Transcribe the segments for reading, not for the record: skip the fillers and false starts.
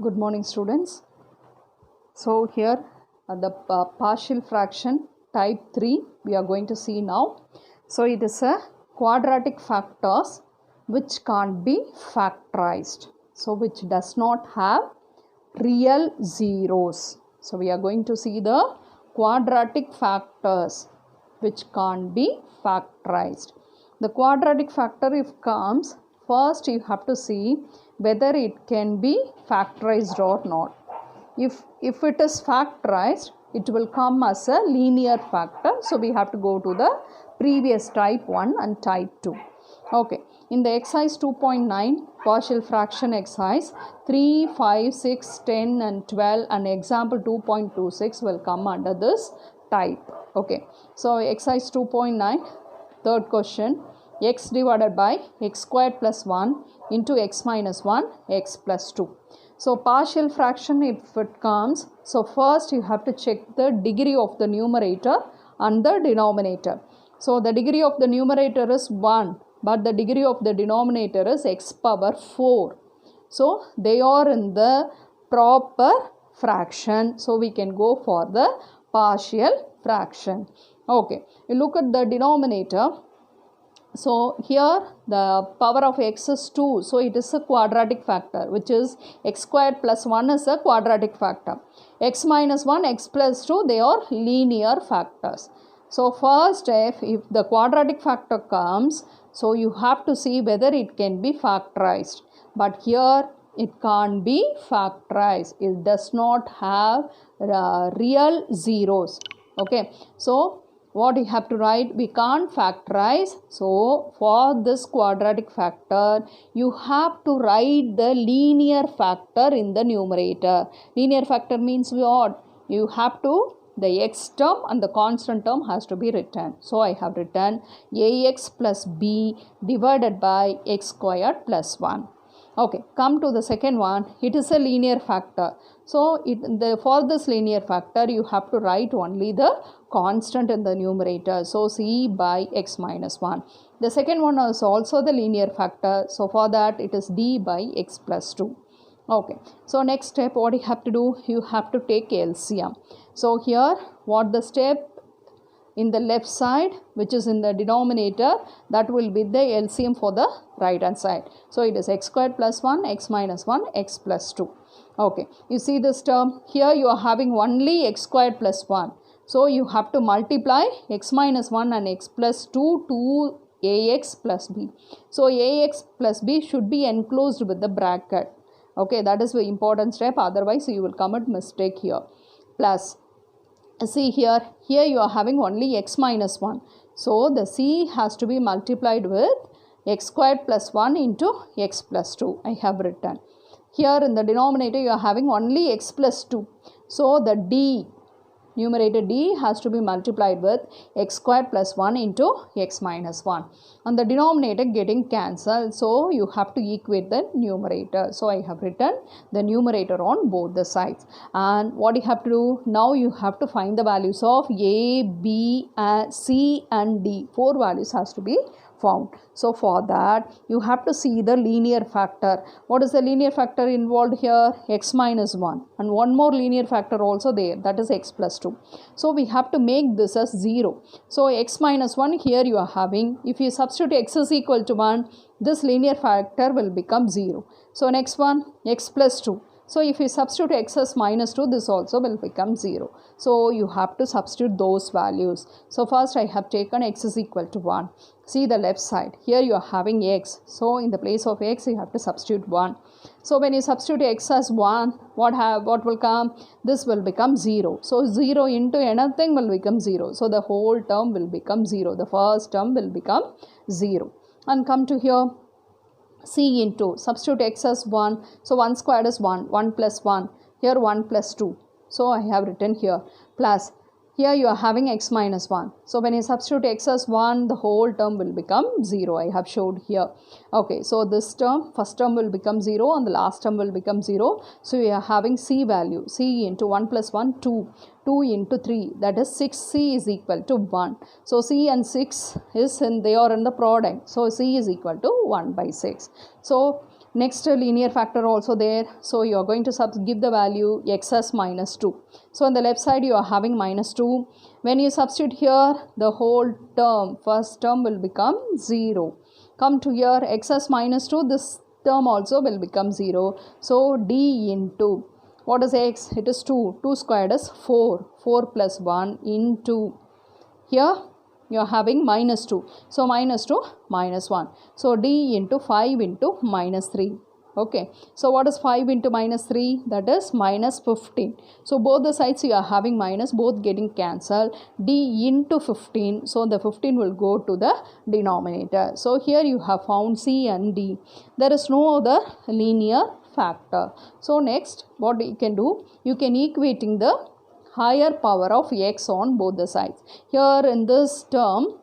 Good morning, students. So here the partial fraction type 3 we are going to see now. So it is a quadratic factors which can't be factorized. So which does not have real zeros. So we are going to see the quadratic factors which can't be factorized. The quadratic factor if comes, first you have to see whether it can be factorized or not. If it is factorized, it will come as a linear factor. So we have to go to the previous type 1 and type 2. Okay. In the exercise 2.9 partial fraction exercise 3, 5, 6, 10 and 12 and example 2.26 will come under this type. Okay. So exercise 2.9 third question, x divided by x squared plus 1 into x minus 1 x plus 2. So partial fraction if it comes, so first you have to check the degree of the numerator and the denominator. So the degree of the numerator is 1 but the degree of the denominator is x power 4. So they are in the proper fraction. So we can go for the partial fraction. Okay, you look at the denominator. So here the power of x is 2. So it is a quadratic factor, which is x squared plus 1 is a quadratic factor. X minus 1, x plus 2, they are linear factors. So first if the quadratic factor comes, so you have to see whether it can be factorized. But here it can't be factorized. It does not have real zeros. Okay. So what you have to write, we can't factorize. So for this quadratic factor you have to write the linear factor in the numerator. Linear factor means what? You have to, the x term and the constant term has to be written. So I have written ax plus b divided by x squared plus 1. Okay, come to the second one. It is a linear factor. So for this linear factor you have to write only the constant in the numerator. So c by x minus 1. The second one is also the linear factor. So for that it is d by x plus 2. Okay. So next step what you have to do, you have to take LCM. So here what the step in the left side, which is in the denominator, that will be the LCM for the right hand side. So it is x squared plus 1, x minus 1, x plus 2. Okay, you see this term, here you are having only x squared plus 1. So you have to multiply x minus 1 and x plus 2 to ax plus b. So ax plus b should be enclosed with the bracket. Okay, that is the important step, otherwise you will commit mistake here. Plus, see here you are having only x minus 1. So the c has to be multiplied with x squared plus 1 into x plus 2. I have written. Here in the denominator you are having only x plus 2. So the d, numerator d has to be multiplied with x squared plus 1 into x minus 1. And the denominator getting cancelled. So you have to equate the numerator. So I have written the numerator on both the sides. And what you have to do, now you have to find the values of a, b, c and d. 4 values has to be found. So for that you have to see the linear factor. What is the linear factor involved here? X minus 1 and one more linear factor also there, that is x plus 2. So we have to make this as 0. So x minus 1 here you are having, if you substitute x is equal to 1, this linear factor will become 0. So next one, x plus 2. So if you substitute x as minus 2, this also will become 0. So you have to substitute those values. So first I have taken x is equal to 1. See the left side. Here you are having x. So in the place of x you have to substitute 1. So when you substitute x as 1, what will come? This will become 0. So 0 into anything will become 0. So the whole term will become 0. The first term will become 0. And come to here. C into, substitute x as 1. So 1 squared is 1. 1 plus 1. Here 1 plus 2. So I have written here. Plus, here you are having x minus 1. So when you substitute x as 1, the whole term will become 0. I have showed here. Okay, so this term, first term will become 0 and the last term will become 0. So we are having c value. C into 1 plus 1, 2. 2 into 3, that is 6c is equal to 1. So c and 6 is they are in the product. So c is equal to 1 by 6. So Next linear factor also there. So you are going to give the value x as minus 2. So on the left side you are having minus 2. When you substitute here, the whole term, first term will become 0. Come to here, x as minus 2, this term also will become 0. So d into, what is x? It is 2. 2 squared is 4. 4 plus 1 into, here you are having minus 2. So minus 2 minus 1. So d into 5 into minus 3. Okay. So what is 5 into minus 3? That is minus 15. So both the sides you are having minus, both getting cancelled. D into 15. So the 15 will go to the denominator. So here you have found C and D. There is no other linear factor. So next what you can do? You can equating the higher power of x on both the sides. Here in this term,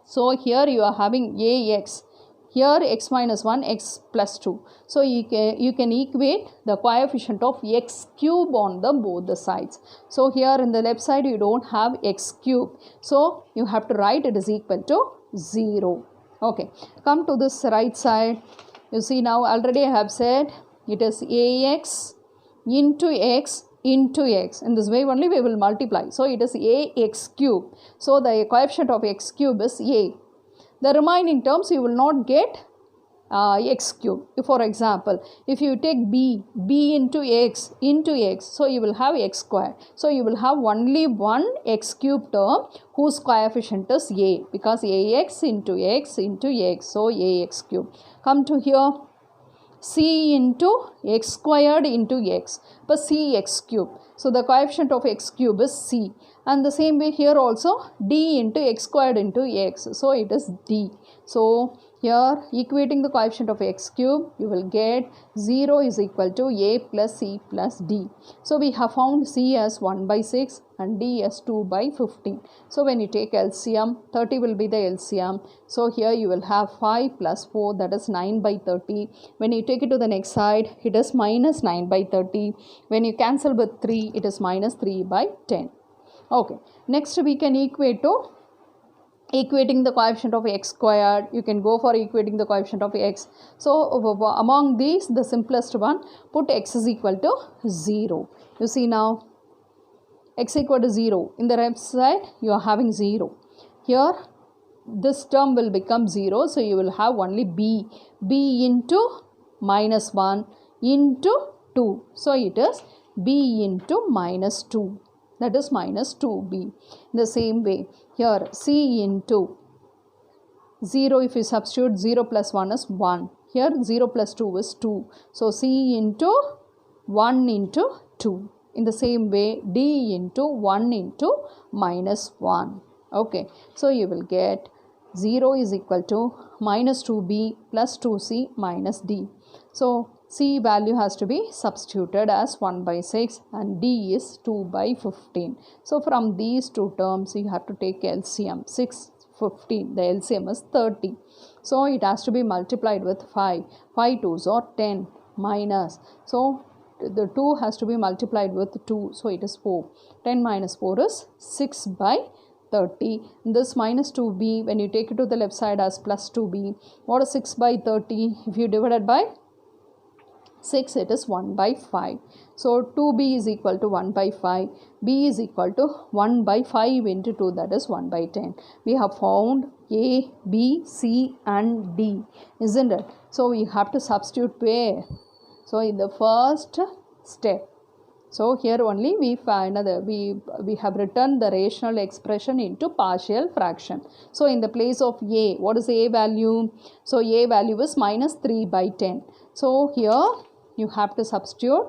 so here you are having ax, here x minus 1, x plus 2. So you can equate the coefficient of x cube on the both the sides. So here in the left side you don't have x cube. So you have to write it is equal to 0. Okay. Come to this right side. You see now already I have said it is ax into x into x. In this way only we will multiply. So it is ax cube. So the coefficient of x cube is a. The remaining terms you will not get x cube. For example, if you take b into x, so you will have x square. So you will have only one x cube term whose coefficient is a, because ax into x into x. So ax cube. Come to here, c into x squared into x, but cx cube. So the coefficient of x cube is c. And the same way here also d into x squared into x. So it is d. So here equating the coefficient of x cube, you will get 0 is equal to a plus c plus d. So we have found c as 1 by 6 and d as 2 by 15. So when you take LCM, 30 will be the LCM. So here you will have 5 plus 4, that is 9 by 30. When you take it to the next side, it is minus 9 by 30. When you cancel with 3, it is minus 3 by 10. Okay. Next we can equating the coefficient of x squared. You can go for equating the coefficient of x. So among these, the simplest one, put x is equal to 0. You see now, x equal to 0. In the left side, you are having 0. Here, this term will become 0. So you will have only b into minus 1 into 2. So it is b into minus 2. That is minus 2b. In the same way, here c into 0, if you substitute 0 plus 1 is 1. Here 0 plus 2 is 2. So c into 1 into 2. In the same way, d into 1 into minus 1. Okay. So you will get 0 is equal to minus 2b plus 2c minus d. So c value has to be substituted as 1 by 6 and d is 2 by 15. So from these two terms you have to take LCM. 6, 15. The LCM is 30. So it has to be multiplied with 5. 5 2s are 10 minus. So the 2 has to be multiplied with 2. So it is 4. 10 minus 4 is 6 by 30. This minus 2b, when you take it to the left side as plus 2b, what is 6 by 30? If you divide it by 6, it is 1 by 5. So 2b is equal to 1 by 5. B is equal to 1 by 5 into 2, that is 1 by 10. We have found A, B, C and D, isn't it? So we have to substitute where? So in the first step. So here only we find we have written the rational expression into partial fraction. So in the place of A, what is A value? So A value is minus 3 by 10. So here you have to substitute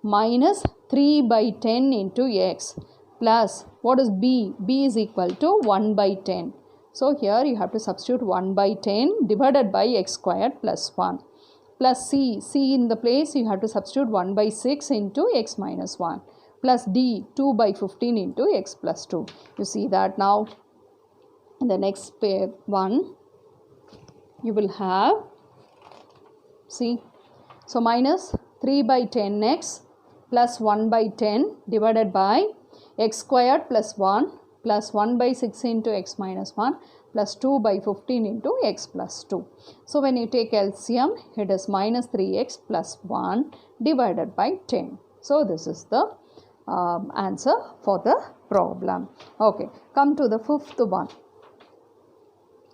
minus 3 by 10 into x plus what is b? B is equal to 1 by 10. So here you have to substitute 1 by 10 divided by x squared plus 1 plus c. C in the place you have to substitute 1 by 6 into x minus 1 plus d 2 by 15 into x plus 2. You see that now in the next one you will have, see, so minus 3 by 10x plus 1 by 10 divided by x squared plus 1 plus 1 by 6 into x minus 1 plus 2 by 15 into x plus 2. So when you take LCM, it is minus 3x plus 1 divided by 10. So this is the answer for the problem. Okay, come to the fifth one.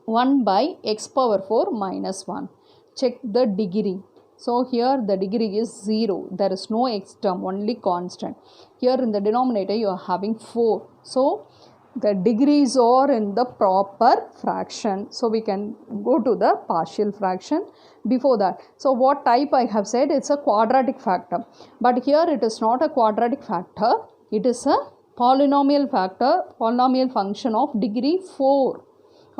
1 by x power 4 minus 1. Check the degree. So here the degree is 0. There is no x term, only constant. Here in the denominator you are having 4. So the degrees are in the proper fraction. So we can go to the partial fraction before that. So what type I have said, it's a quadratic factor. But here it is not a quadratic factor. It is a polynomial factor, polynomial function of degree 4.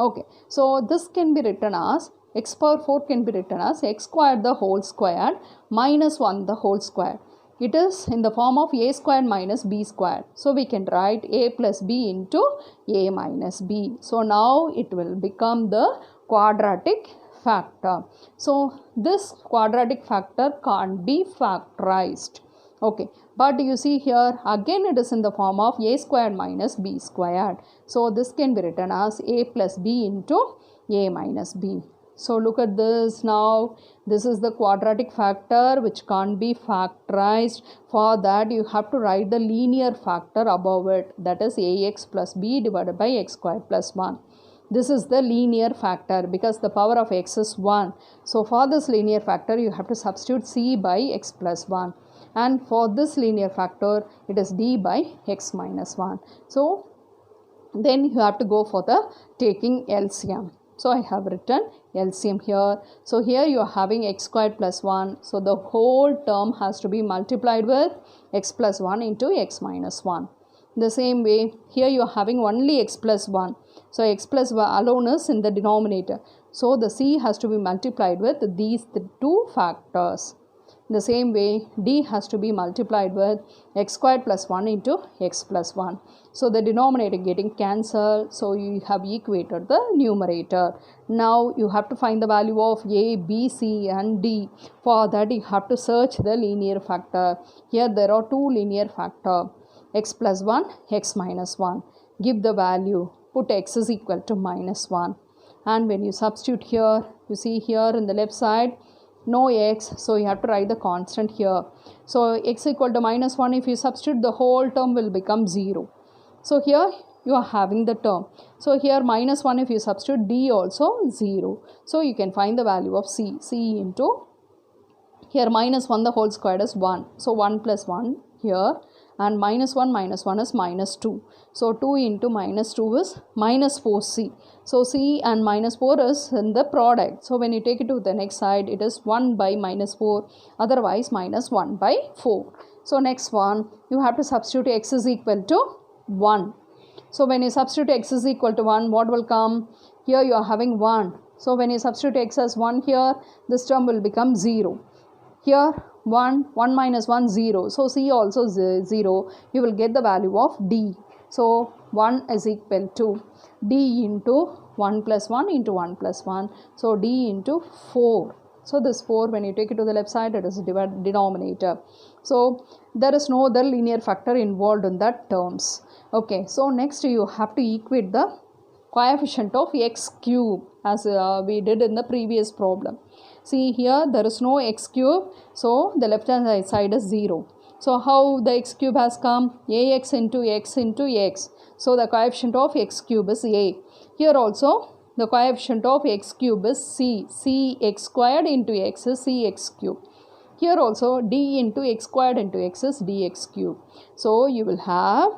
Okay, so this can be written as x power 4 can be written as x squared the whole squared minus 1 the whole squared. It is in the form of a squared minus b squared. So we can write a plus b into a minus b. So now it will become the quadratic factor. So this quadratic factor can't be factorized. Okay, but you see here again it is in the form of a squared minus b squared. So this can be written as a plus b into a minus b. So look at this now. This is the quadratic factor which can't be factorized. For that you have to write the linear factor above it. That is ax plus b divided by x squared plus 1. This is the linear factor because the power of x is 1. So for this linear factor you have to substitute c by x plus 1. And for this linear factor it is d by x minus 1. So then you have to go for the taking LCM. So I have written LCM here. So here you are having x squared plus 1. So the whole term has to be multiplied with x plus 1 into x minus 1. The same way here you are having only x plus 1. So x plus 1 alone is in the denominator. So the c has to be multiplied with these two factors. The same way d has to be multiplied with x squared plus 1 into x plus 1. So the denominator getting cancelled. So you have equated the numerator. Now you have to find the value of a, b, c and d. For that you have to search the linear factor. Here there are two linear factors, x plus 1, x minus 1. Give the value. Put x is equal to minus 1. And when you substitute here, you see here in the left side, no x, so you have to write the constant here. So x equal to minus 1, if you substitute, the whole term will become 0. So here you are having the term. So here minus 1, if you substitute, d also 0. So you can find the value of c. C into, here minus 1 the whole squared is 1. So 1 plus 1 here, and minus 1 is minus 2. So 2 into minus 2 is minus 4c. So c and minus 4 is in the product. So when you take it to the next side, it is 1 by minus 4, otherwise minus 1 by 4. So next one, you have to substitute x is equal to 1. So when you substitute x is equal to 1, what will come? Here you are having 1. So when you substitute x as 1 here, this term will become 0. Here 1 minus 1, 0. So c also 0. You will get the value of d. So 1 is equal to d into 1 plus 1 into 1 plus 1. So d into 4. So this 4, when you take it to the left side, it is denominator. So there is no other linear factor involved in that terms. Okay, so next you have to equate the coefficient of x cube as we did in the previous problem. See here there is no x cube, so the left hand side is 0. So how the x cube has come? Ax into x into x. So the coefficient of x cube is a. Here also the coefficient of x cube is c. Cx squared into x is cx cube. Here also d into x squared into x is dx cube. So you will have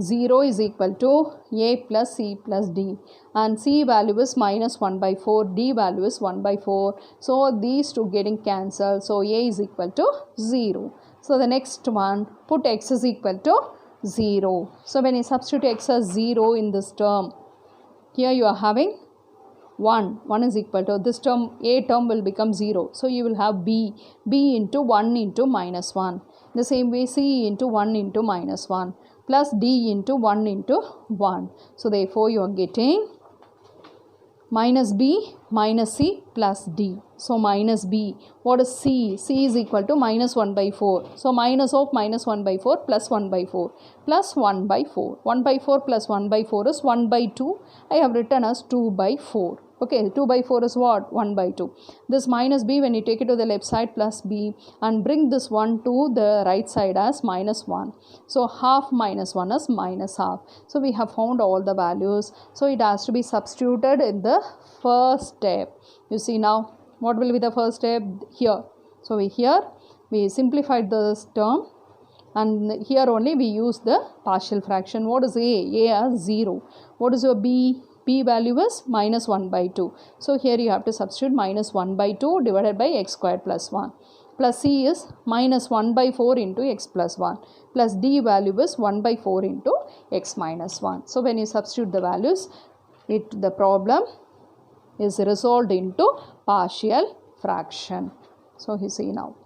0 is equal to a plus c plus d, and c value is minus 1 by 4, d value is 1 by 4. So these two getting cancelled. So a is equal to 0. So the next one, put x is equal to 0. So when you substitute x as 0 in this term, here you are having 1 is equal to this term, a term will become 0. So you will have b into 1 into minus 1. The same way c into 1 into minus 1 plus d into 1 into 1. So therefore you are getting minus b minus c plus d. So minus b, what is c? C is equal to minus 1 by 4. So minus of minus 1 by 4 plus 1 by 4 plus 1 by 4. 1 by 4 plus 1 by 4 is 1 by 2. I have written as 2 by 4. Okay, 2 by 4 is what? 1 by 2. This minus b, when you take it to the left side, plus b, and bring this 1 to the right side as minus 1. So half minus 1 is minus half. So we have found all the values. So it has to be substituted in the first step. You see now, what will be the first step? Here. So we simplified this term, and here only we use the partial fraction. What is a? A as 0. What is your b? B value is minus 1 by 2. So here you have to substitute minus 1 by 2 divided by x squared plus 1. Plus c is minus 1 by 4 into x plus 1. Plus d value is 1 by 4 into x minus 1. So when you substitute the values, the problem is resolved into partial fraction. So you see now.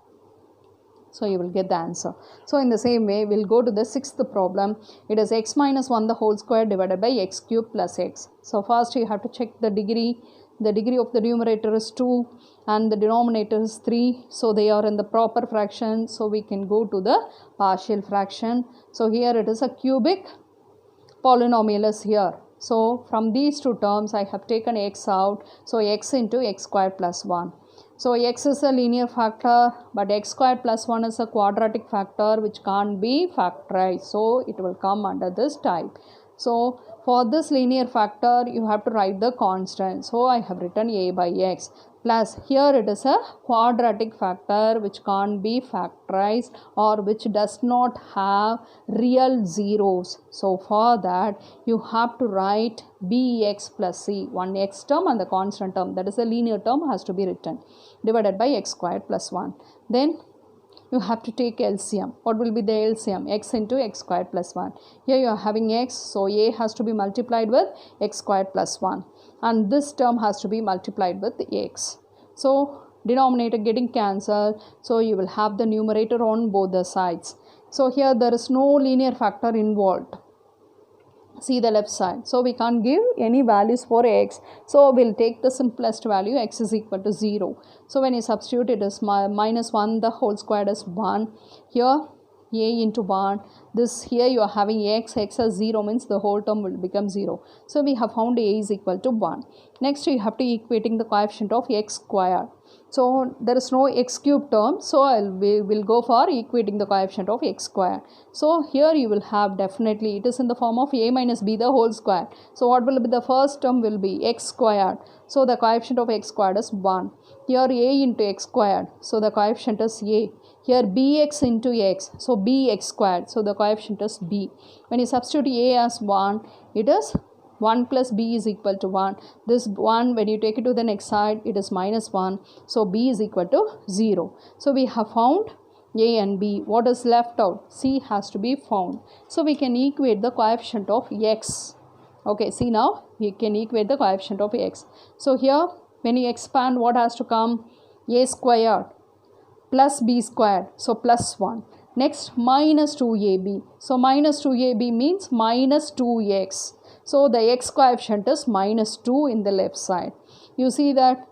So you will get the answer. So in the same way, we'll go to the sixth problem. It is x minus 1 the whole square divided by x cube plus x. So first you have to check the degree. The degree of the numerator is 2 and the denominator is 3. So they are in the proper fraction. So we can go to the partial fraction. So here it is a cubic polynomial is here. So from these two terms I have taken x out. So x into x squared plus 1. So x is a linear factor, but x squared plus 1 is a quadratic factor which can't be factorized. So it will come under this type. So for this linear factor, you have to write the constant. So I have written a by x. Plus here it is a quadratic factor which can't be factorized or which does not have real zeros. So for that you have to write bx plus c, one x term and the constant term, that is the linear term, has to be written, divided by x squared plus 1. Then you have to take LCM. What will be the LCM? X into x squared plus 1. Here you are having x, so a has to be multiplied with x squared plus 1. And this term has to be multiplied with x. So denominator getting cancelled. So you will have the numerator on both the sides. So here there is no linear factor involved. See the left side. So we can't give any values for x. So we'll take the simplest value, x is equal to 0. So when you substitute, it is minus 1 the whole squared is 1. Here a into 1. This here you are having x as 0 means the whole term will become 0. So we have found a is equal to 1. Next you have to equating the coefficient of x squared. So there is no x cube term, so we will go for equating the coefficient of x squared. So here you will have definitely, it is in the form of a minus b the whole square. So what will be the first term will be x squared. So the coefficient of x squared is 1. Here a into x squared. So the coefficient is a. Here bx into x. So bx squared. So the coefficient is b. When you substitute a as 1, it is 1 plus b is equal to 1. This 1, when you take it to the next side, it is minus 1. So b is equal to 0. So we have found a and b. What is left out? C has to be found. So we can equate the coefficient of x. Okay, see now, we can equate the coefficient of x. So here, when you expand, what has to come? A squared plus b squared. So plus 1. Next, minus 2ab. So minus 2ab means minus 2x. So the x coefficient is minus 2 in the left side. You see that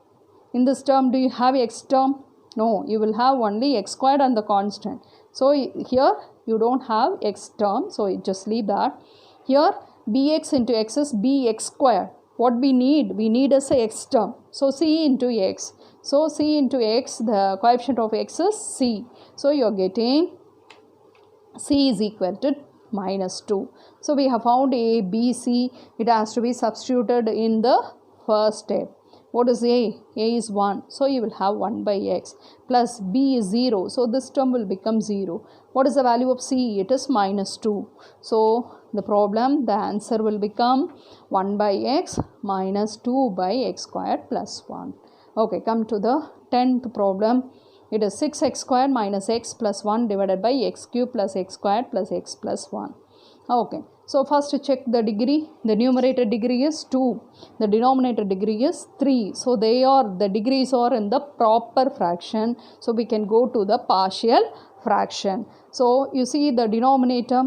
in this term, do you have x term? No, you will have only x squared and the constant. So here you don't have x term, so you just leave that. Here bx into x is bx squared. What we need is a x term. So c into x. So c into x, the coefficient of x is c. So you are getting c is equal to minus 2. So we have found a, b, c. It has to be substituted in the first step. What is a? A is 1. So you will have 1 by x. Plus b is 0. So this term will become 0. What is the value of c? It is minus 2. So the answer will become 1 by x minus 2 by x squared plus 1. Okay, come to the 10th problem. It is 6x squared minus x plus 1 divided by x cube plus x squared plus x plus 1. Okay, so first to check the degree. The numerator degree is 2. The denominator degree is 3. So the degrees are in the proper fraction. So we can go to the partial fraction. So you see the denominator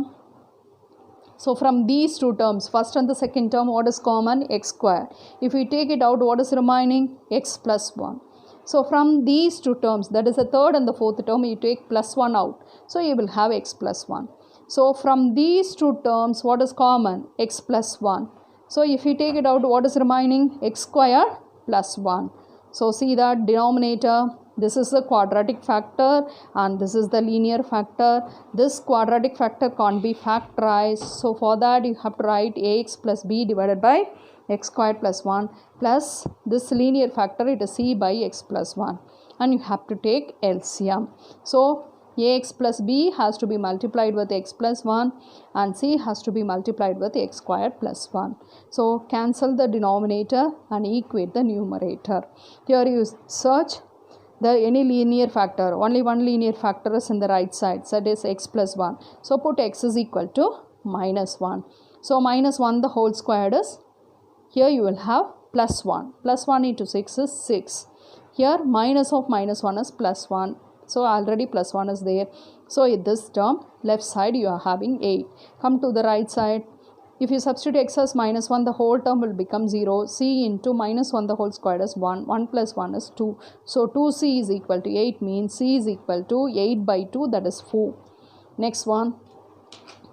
So from these two terms, first and the second term, what is common? X square. If we take it out, what is remaining? X plus 1. So from these two terms, that is the third and the fourth term, you take plus 1 out. So you will have x plus 1. So from these two terms, what is common? X plus 1. So if you take it out, what is remaining? X square plus 1. So see that denominator, this is the quadratic factor and this is the linear factor. This quadratic factor can't be factorized. So for that you have to write ax plus b divided by x squared plus 1 plus this linear factor, it is c by x plus 1. And you have to take LCM. So ax plus b has to be multiplied with x plus 1 and c has to be multiplied with x squared plus 1. So cancel the denominator and equate the numerator. Here you search any linear factor. Only one linear factor is in the right side, that is x plus 1. So put x is equal to minus 1. So minus 1 the whole squared is, here you will have plus 1. Plus 1 into 6 is 6. Here minus of minus 1 is plus 1. So already plus 1 is there. So in this term, left side you are having 8. Come to the right side. If you substitute x as minus 1, the whole term will become 0. C into minus 1 the whole square is 1. 1 plus 1 is 2. So 2c is equal to 8 means c is equal to 8 by 2, that is 4. Next one,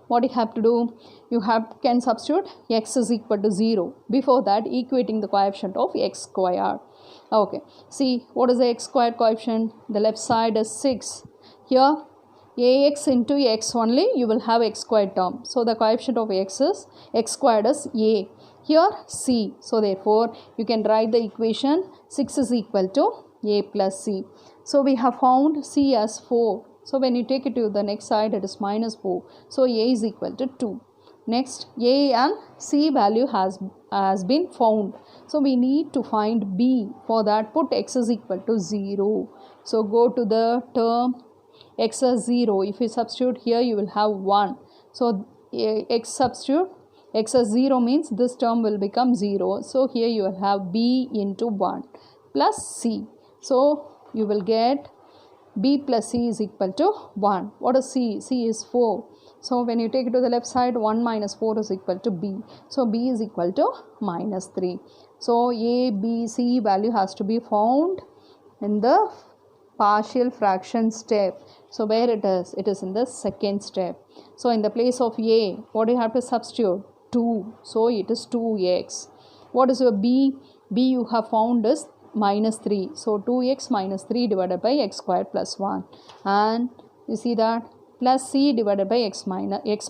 what you have to do? You can substitute x is equal to 0. Before that, equating the coefficient of x squared. Okay, see what is the x squared coefficient? The left side is 6. Here ax into x only, you will have x squared term. So the coefficient of x squared is a. Here c. So therefore you can write the equation 6 is equal to a plus c. So we have found c as 4. So when you take it to the next side, it is minus 4. So a is equal to 2. Next, a and c value has been found. So we need to find b. For that, put x is equal to 0. So go to the term x as 0. If you substitute here, you will have 1. So x as 0 means this term will become 0. So here you will have b into 1 plus c. So you will get b plus c is equal to 1. What is c? C is 4. So when you take it to the left side, 1 minus 4 is equal to b. So b is equal to minus 3. So a, b, c value has to be found in the partial fraction step. So where it is? It is in the second step. So in the place of a, what do you have to substitute? 2. So it is 2x. What is your b? B you have found is minus 3. So 2x minus 3 divided by x squared plus 1. And you see that plus c divided by x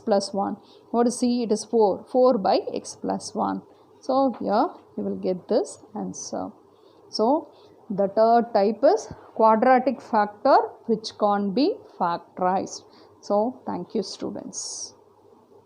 plus 1. What is c? It is 4. 4 by x plus 1. So here you will get this answer. So the third type is quadratic factor which can't be factorized. So thank you students.